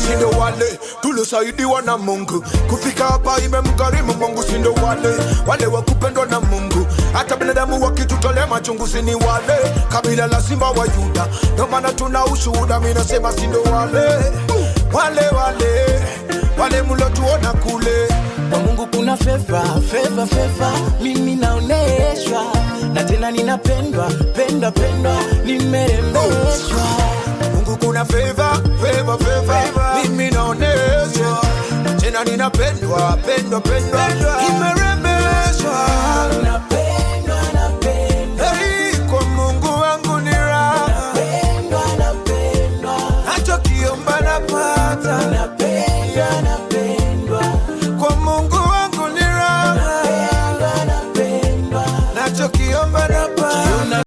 sindo wale tulisaidiwa na Mungu kufika hapa, imemkarimu Mungu. Sindo wale wa kupendwa na Mungu, hata binadamu wakitutolea machungu. Sini kabila la simba wa Yuda, ndio maana tuna ushuhuda. Mimi nasema sindo wale mlotuona kule. Kwa Mungu kuna favor, mimi naoneshwa na tena ninapendwa, pendwa, nimerembeshwa. Mungu kuna favor, mimi naoneshwa tena ninapendwa, pendwa, nimerembeshwa.